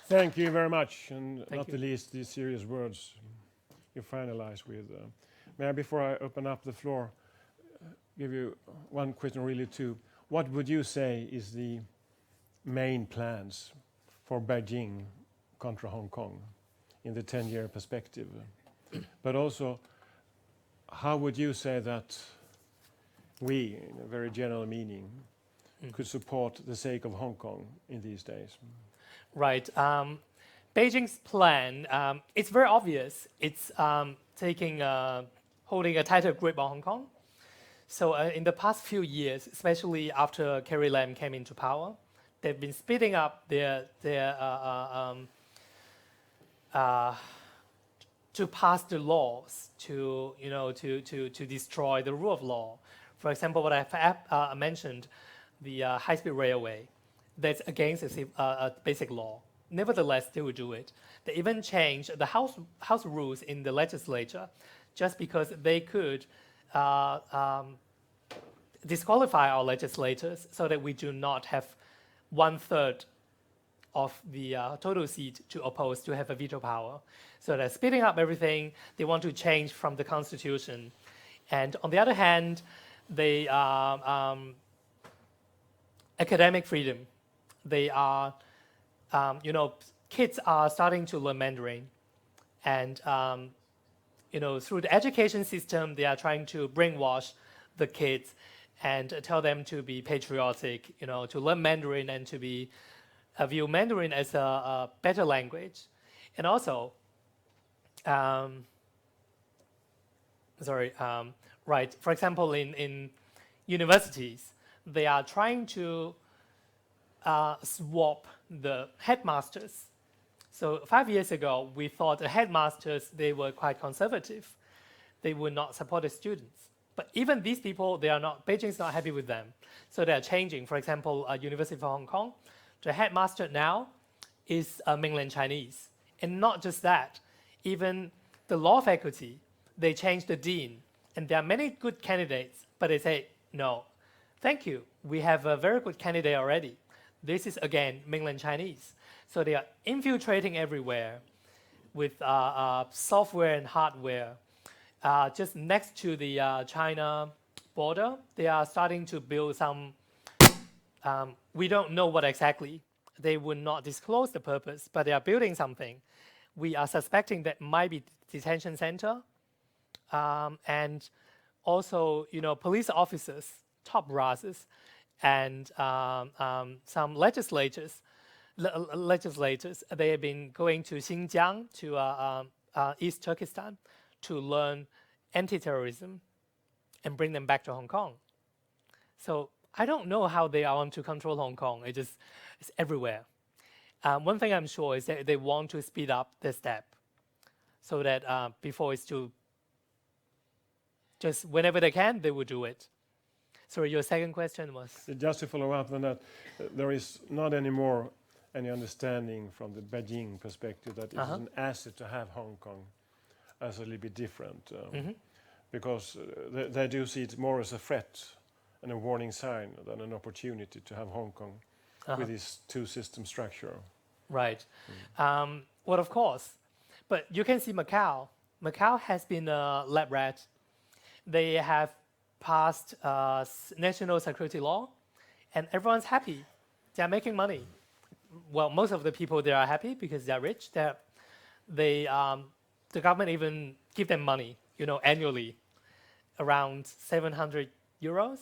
Thank you very much, and Thank not you. the least, these serious words you finalize with. May I, before I open up the floor, give you one question, really, too. What would you say is the main plans for Beijing contra Hong Kong in the 10-year perspective? But also, how would you say that we, in a very general meaning, could support the sake of Hong Kong in these days? Right. Beijing's plan, it's very obvious. It's holding a tighter grip on Hong Kong. So in the past few years, especially after Carrie Lam came into power, they've been speeding up to pass the laws to destroy the rule of law. For example, what I've mentioned, the high-speed railway, that's against a basic law. Nevertheless, they will do it. They even changed the house rules in the legislature just because they could disqualify our legislators so that we do not have 1/3 of the total seat to oppose to have a veto power. So they're speeding up everything. They want to change from the constitution. And on the other hand, they academic freedom. They are, kids are starting to learn Mandarin. And, through the education system, they are trying to brainwash the kids and tell them to be patriotic, to learn Mandarin and to view Mandarin as a better language. And also, right, for example, in universities, they are trying to swap the headmasters. So 5 years ago, we thought the headmasters, they were quite conservative. They would not support the students. But even these people, Beijing's not happy with them. So they're changing. For example, University of Hong Kong, the headmaster now is mainland Chinese. And not just that, even the law faculty, they changed the dean. And there are many good candidates, but they say, no, thank you. We have a very good candidate already. This is, again, mainland Chinese. So they are infiltrating everywhere with software and hardware. Just next to the China border, they are starting to build some, we don't know what exactly. They would not disclose the purpose, but they are building something. We are suspecting that might be detention center. And also, police officers, top brasses, and some legislators, they have been going to Xinjiang, to East Turkestan, to learn anti-terrorism and bring them back to Hong Kong. So I don't know how they want to control Hong Kong. It's everywhere. One thing I'm sure is that they want to speed up the step so that before it's too, just whenever they can, they will do it. So your second question was? Just to follow up on that, there is not anymore any understanding from the Beijing perspective that it's an asset to have Hong Kong as a little bit different, because they do see it more as a threat and a warning sign than an opportunity to have Hong Kong with this two-system structure. Right. Well, of course. But you can see Macau. Macau has been a lab rat. They have passed national security law, and everyone's happy. They're making money. Well, most of the people there are happy because they're rich. The government even give them money, annually, around 700 euros.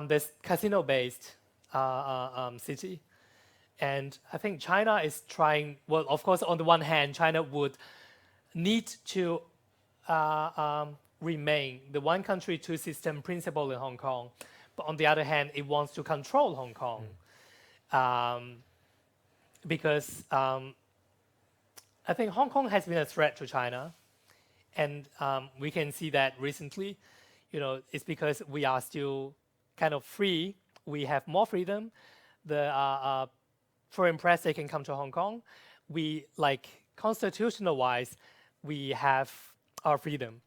This casino-based city. And I think China is trying, well, of course, on the one hand, China would need to remain the one country, two system principle in Hong Kong. But on the other hand, it wants to control Hong Kong. Because I think Hong Kong has been a threat to China. And we can see that recently, it's because we are still kind of free. We have more freedom. The foreign press, they can come to Hong Kong. We, constitutional-wise, we have our freedom.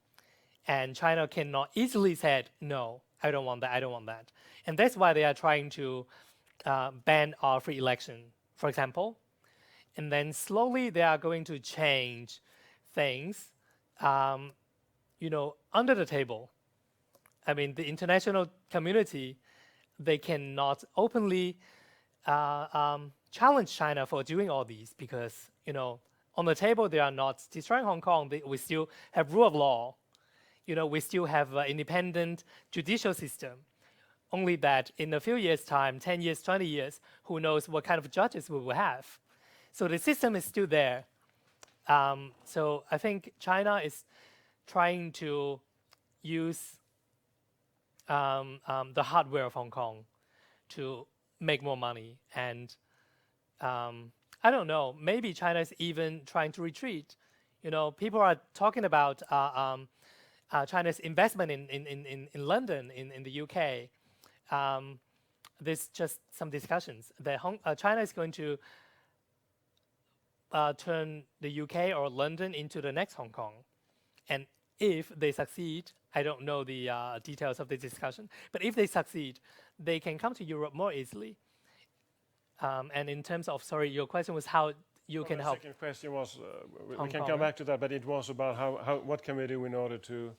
And China cannot easily say, no, I don't want that, I don't want that. And that's why they are trying to ban our free election, for example. And then slowly they are going to change things, under the table. I mean, the international community, they cannot openly challenge China for doing all these because, on the table, they are not destroying Hong Kong. We still have rule of law. We still have an independent judicial system. Only that in a few years' time, 10 years, 20 years, who knows what kind of judges we will have. So the system is still there. So I think China is trying to use the hardware of Hong Kong to make more money. And I don't know, maybe China is even trying to retreat. People are talking about China's investment in London, in the UK. There's just some discussions that China is going to turn the UK or London into the next Hong Kong. And if they succeed, I don't know the details of the discussion, but if they succeed, they can come to Europe more easily. And in terms of, sorry, your question was how you can help. The second question was, we Hong can Kong, come back to that, but it was about what can we do in order to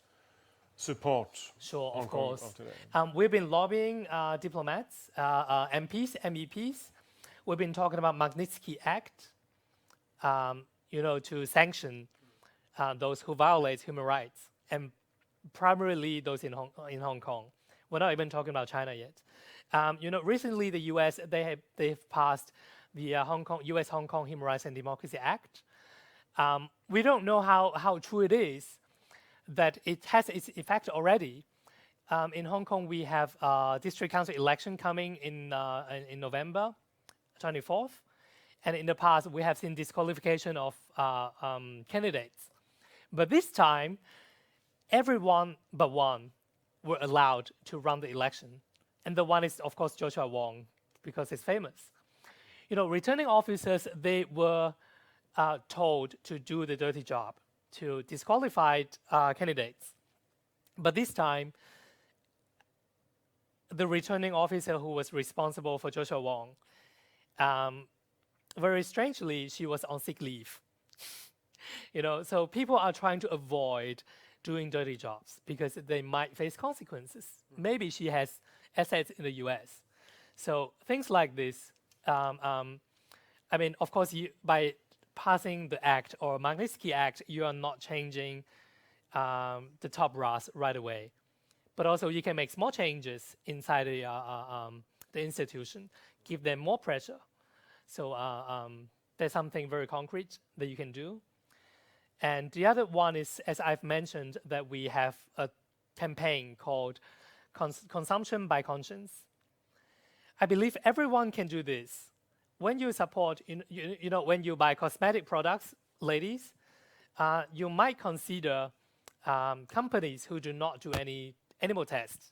support Sure, Hong of Kong course. of today? We've been lobbying diplomats, MPs, MEPs. We've been talking about Magnitsky Act, to sanction those who violate human rights, and primarily those in Hong Kong. We're not even talking about China yet. Recently the U.S. they've passed the U.S. Hong Kong Human Rights and Democracy Act. We don't know how true it is that it has its effect already. In Hong Kong, we have a district council election coming in November 24th. And in the past, we have seen disqualification of candidates. But this time, everyone but one were allowed to run the election. And the one is, of course, Joshua Wong, because he's famous. Returning officers, they were told to do the dirty job, to disqualify candidates. But this time, the returning officer who was responsible for Joshua Wong, very strangely, she was on sick leave. So people are trying to avoid doing dirty jobs because they might face consequences. Maybe she has assets in the US. So things like this, of course, by passing the act or Magnitsky Act, you are not changing the top brass right away. But also you can make small changes inside the institution, give them more pressure. So there's something very concrete that you can do. And the other one is, as I've mentioned, that we have a campaign called Consumption by Conscience. I believe everyone can do this. When you support, when you buy cosmetic products, ladies, you might consider companies who do not do any animal tests.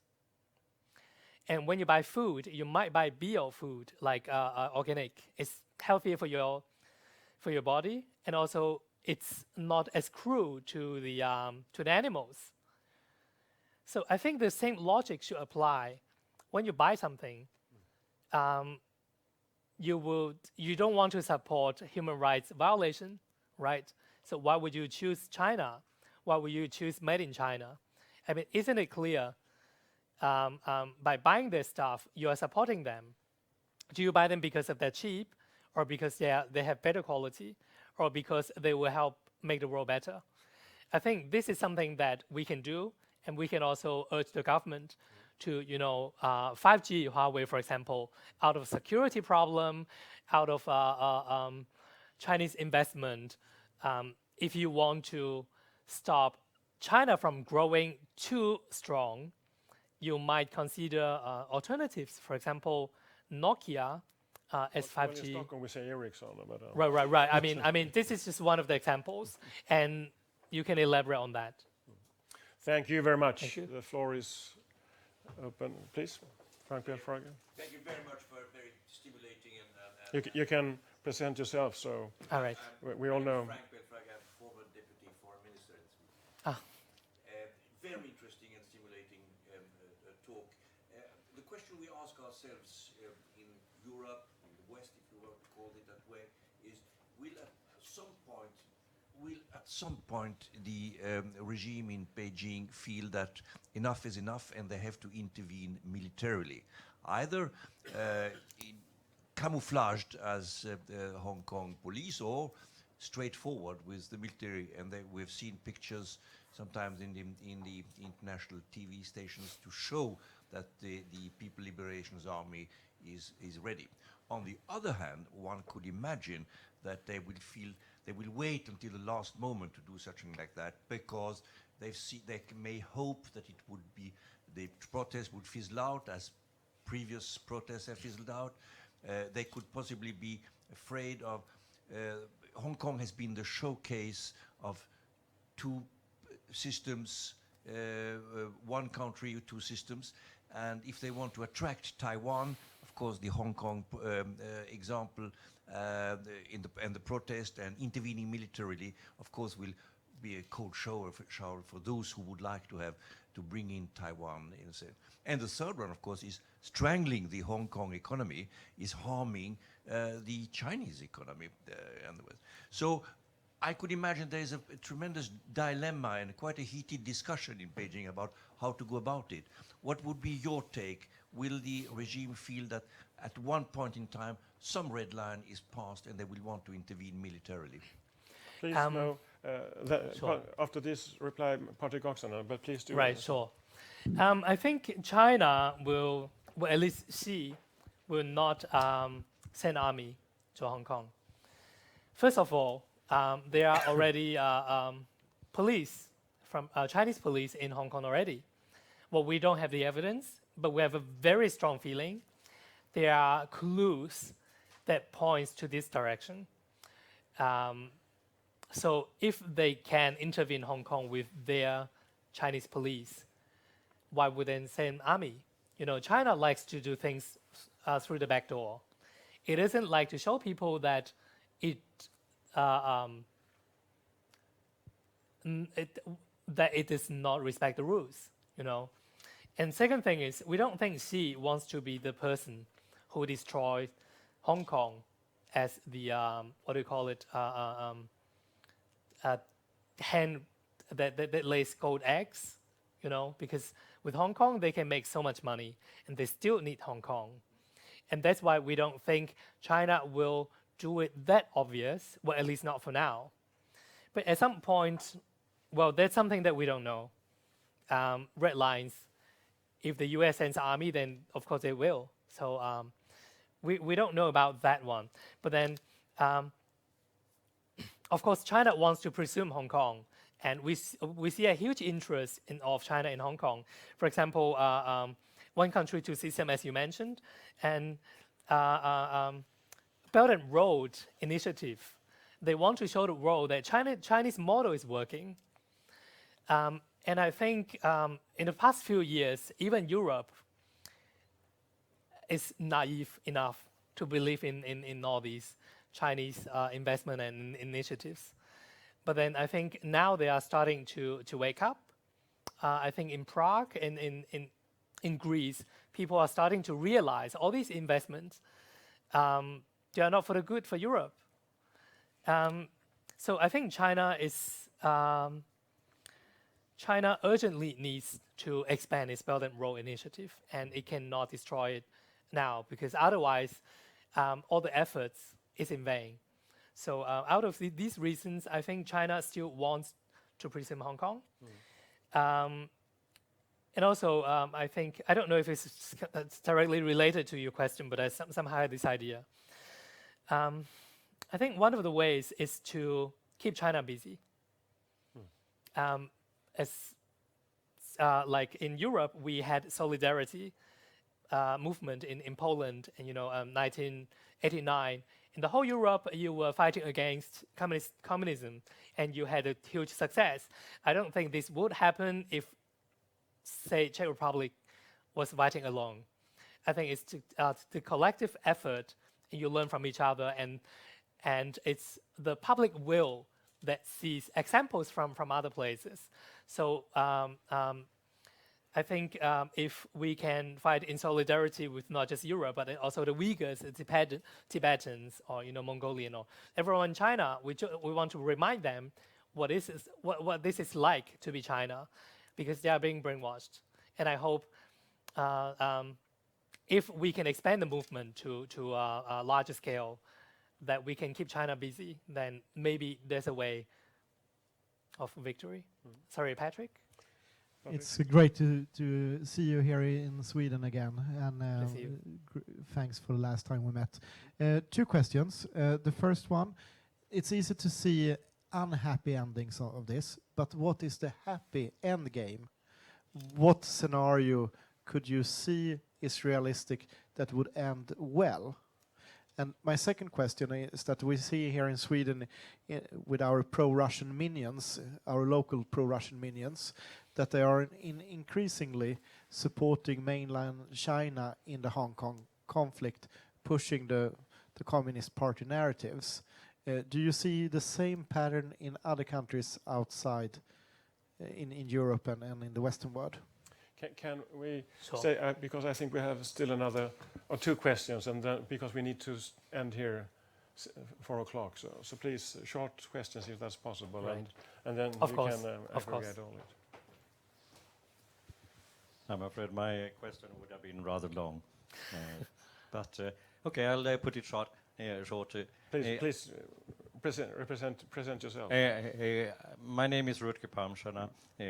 And when you buy food, you might buy bio food, like organic. It's healthier for your body, and also it's not as cruel to the animals. So I think the same logic should apply. When you buy something, you don't want to support human rights violation, right? So why would you choose China? Why would you choose made in China? Isn't it clear? By buying their stuff, you are supporting them. Do you buy them because they're cheap, or because they have better quality, or because they will help make the world better? I think this is something that we can do, and we can also urge the government to, 5G Huawei, for example, out of security problem, out of Chinese investment. If you want to stop China from growing too strong, you might consider alternatives. For example, Nokia as 5G. When in Stockholm, we say Ericsson. But, Right. This is just one of the examples, and you can elaborate on that. Thank you very much. Thank you. The floor is open. Please, Frank Belfrage. Thank you very much for very stimulating and You can present yourself, so All right. we all know. Frank Belfrage, I'm former deputy foreign minister in Sweden. Very interesting and stimulating talk. The question we ask ourselves in Europe, in the West, if you want to call it that way, is some point the regime in Beijing feel that enough is enough and they have to intervene militarily, either camouflaged as the Hong Kong police or straightforward with the military. And we've seen pictures sometimes in the international TV stations to show that the People Liberations Army is ready. On the other hand, one could imagine that they will wait until the last moment to do something like that, because they may hope that it would be, the protest would fizzle out as previous protests have fizzled out. They could possibly be afraid of, Hong Kong has been the showcase of two systems, one country, two systems, and if they want to attract Taiwan, of course the Hong Kong example and the protest and intervening militarily, of course, will be a cold shower for those who would like to bring in Taiwan. And the third one, of course, is strangling the Hong Kong economy, is harming the Chinese economy. So I could imagine there is a tremendous dilemma and quite a heated discussion in Beijing about how to go about it. What would be your take? Will the regime feel that at one point in time some red line is passed and they will want to intervene militarily? Please, Sure. after this reply, Patrick Oxener, but please do. Right, sure. I think China will at least Xi, will not send army to Hong Kong. First of all, there are already police, from Chinese police in Hong Kong already. Well, we don't have the evidence, but we have a very strong feeling. There are clues that points to this direction. So if they can intervene in Hong Kong with their Chinese police, why would they send army? You know, China likes to do things through the back door. It doesn't like to show people that it does not respect the rules, you know. And second thing is, we don't think Xi wants to be the person who destroys Hong Kong as the what do you call it? Hen that lays gold eggs, you know, because with Hong Kong they can make so much money, and they still need Hong Kong, and that's why we don't think China will do it that obvious. Well, at least not for now. But at some point, well, that's something that we don't know. Red lines. If the U.S. sends army, then of course they will. So we don't know about that one. But then, of course, China wants to presume Hong Kong, and we see a huge interest of China in Hong Kong. For example, one country, two system, as you mentioned, and Belt and Road Initiative. They want to show the world that Chinese model is working. And I think in the past few years, even Europe is naive enough to believe in all these Chinese investment and initiatives. But then I think now they are starting to wake up. I think in Prague and in Greece, people are starting to realize all these investments, they are not for the good for Europe. So I think China urgently needs to expand its Belt and Road Initiative, and it cannot destroy it now, because otherwise all the efforts is in vain. So out of these reasons, I think China still wants to presume Hong Kong. And also, I think, I don't know if it's directly related to your question, but I somehow had this idea. I think one of the ways is to keep China busy. Like in Europe, we had solidarity movement in Poland in 1989. In the whole Europe, you were fighting against communism, and you had a huge success. I don't think this would happen if, say, Czech Republic was fighting alone. I think it's the collective effort, and you learn from each other, and it's the public will that sees examples from other places. So I think if we can fight in solidarity with not just Europe, but also the Uyghurs, the Tibetans, or Mongolian, or everyone in China, we want to remind them what this is like to be China, because they are being brainwashed. And I hope if we can expand the movement to a larger scale, that we can keep China busy, then maybe there's a way of victory. Sorry, Patrick? It's great to see you here in Sweden again, and Good to see you. thanks for the last time we met. 2 questions. The first one, it's easy to see unhappy endings of this, but what is the happy end game? What scenario could you see is realistic that would end well? And my second question is that we see here in Sweden with our pro-Russian minions, our local pro-Russian minions, that they are increasingly supporting mainland China in the Hong Kong conflict, pushing the Communist Party narratives. Do you see the same pattern in other countries outside in Europe and in the Western world? Can we Sure. say, because I think we have still another or 2 questions, and then because we need to end here 4 o'clock. So please, short questions if that's possible, Right. and then Of you course, can of course. aggregate all it. I'm afraid my question would have been rather long. But okay, I'll put it short. Please present yourself. My name is Rutger Palmstierna,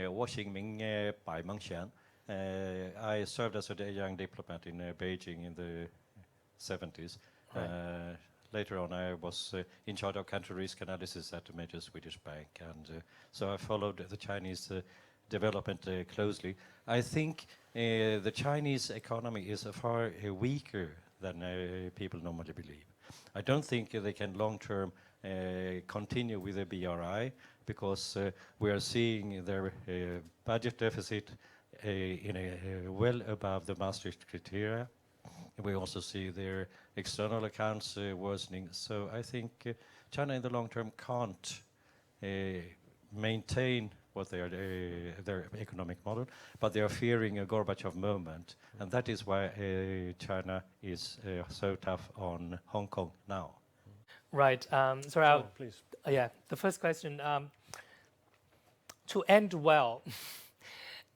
Washing Ming Bai Mengxian. I served as a young diplomat in Beijing in the 70s. Right. Later on, I was in charge of country risk analysis at a major Swedish bank, and so I followed the Chinese development closely. I think the Chinese economy is far weaker than people normally believe. I don't think they can long-term continue with the BRI, because we are seeing their budget deficit well above the Maastricht criteria. We also see their external accounts worsening. So I think China in the long term can't maintain what they are, their economic model, but they are fearing a Gorbachev moment, and that is why China is so tough on Hong Kong now. Right. So, please. Yeah, the first question, to end well,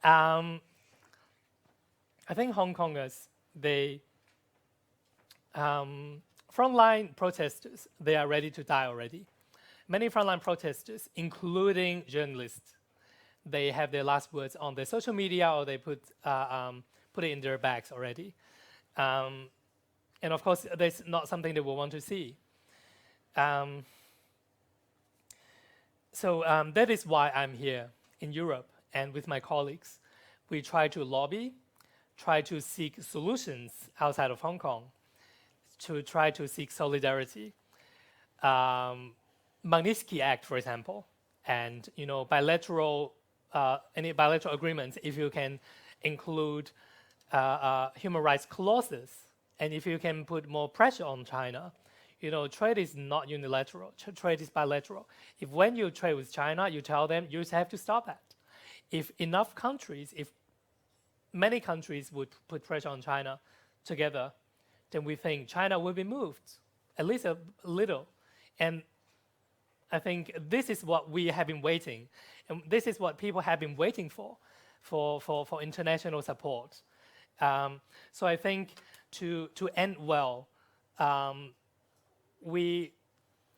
I think Hong Kongers, they, frontline protesters, they are ready to die already. Many frontline protesters, including journalists, they have their last words on their social media, or they put it in their bags already. And of course, that's not something they will want to see. So that is why I'm here in Europe, and with my colleagues, we try to lobby, try to seek solutions outside of Hong Kong, to try to seek solidarity. Magnitsky Act, for example, and bilateral any bilateral agreements, if you can include human rights clauses, and if you can put more pressure on China. Trade is not unilateral. Trade is bilateral. If when you trade with China, you tell them you have to stop that. If enough countries, if many countries would put pressure on China together, then we think China will be moved, at least a little. And I think this is what we have been waiting, and this is what people have been waiting for international support. So I think to end well, we,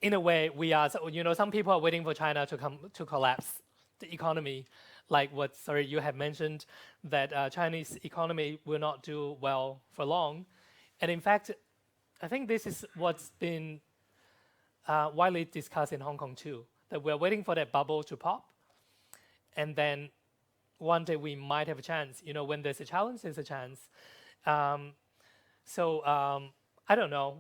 in a way, we are. Some people are waiting for China to collapse the economy, like what you have mentioned, that Chinese economy will not do well for long, and in fact, I think this is what's been widely discussed in Hong Kong too, that we're waiting for that bubble to pop, and then one day we might have a chance. When there's a challenge, there's a chance. So I don't know.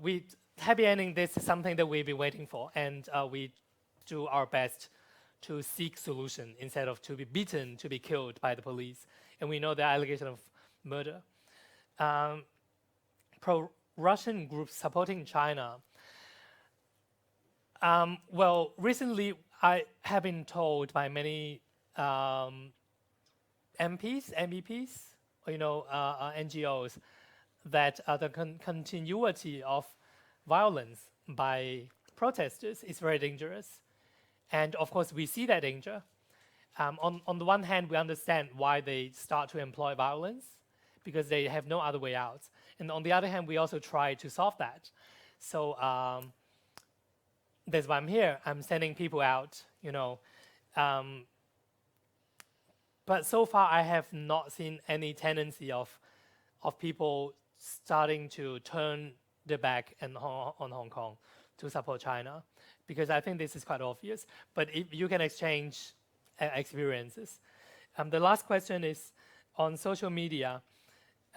Happy ending, this is something that we've been waiting for, and we do our best to seek solution instead of to be beaten, to be killed by the police. And we know the allegation of murder. Pro-Russian groups supporting China. Well, recently I have been told by many MPs, MEPs, NGOs, that the continuity of violence by protesters is very dangerous, And of course, we see that danger. On the one hand, we understand why they start to employ violence, because they have no other way out. And on the other hand, we also try to solve that. So that's why I'm here. I'm sending people out, you know. But so far, I have not seen any tendency of people starting to turn their back on Hong Kong to support China, because I think this is quite obvious. But if you can exchange experiences. The last question is on social media.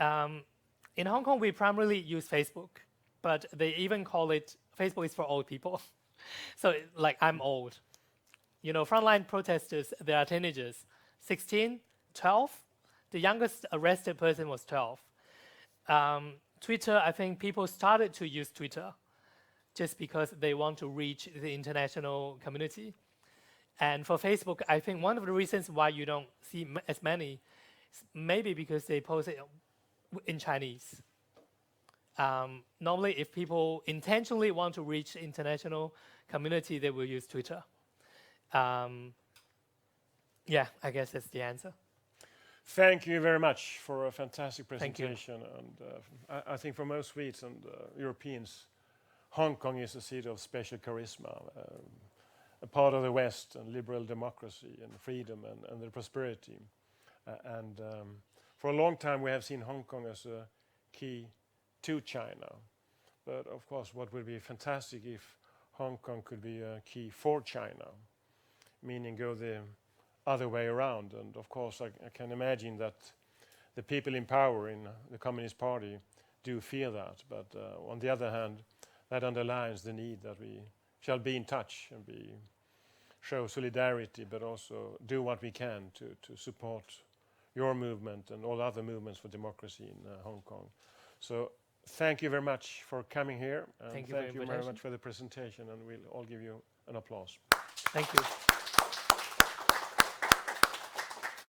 In Hong Kong, we primarily use Facebook, but they even call it Facebook is for old people. So, like, I'm old. You know, frontline protesters, they are teenagers, 16, 12. The youngest arrested person was 12. Twitter, I think people started to use Twitter just because they want to reach the international community. And for Facebook, I think one of the reasons why you don't see as many is maybe because they post it in Chinese. Normally, if people intentionally want to reach the international community, they will use Twitter. Yeah, I guess that's the answer. Thank you very much for a fantastic Thank you. presentation. And I think for most Swedes and Europeans, Hong Kong is a city of special charisma, a part of the West and liberal democracy and freedom and the prosperity. For a long time, we have seen Hong Kong as a key to China. But of course, what would be fantastic if Hong Kong could be a key for China, meaning go the other way around. And of course, I can imagine that the people in power in the Communist Party do fear that. But on the other hand, that underlines the need that we shall be in touch and show solidarity, but also do what we can to support your movement and all other movements for democracy in Hong Kong. So thank you very much for coming here. And Thank you for the very invitation. much for the presentation, and we'll all give you an applause. Thank you.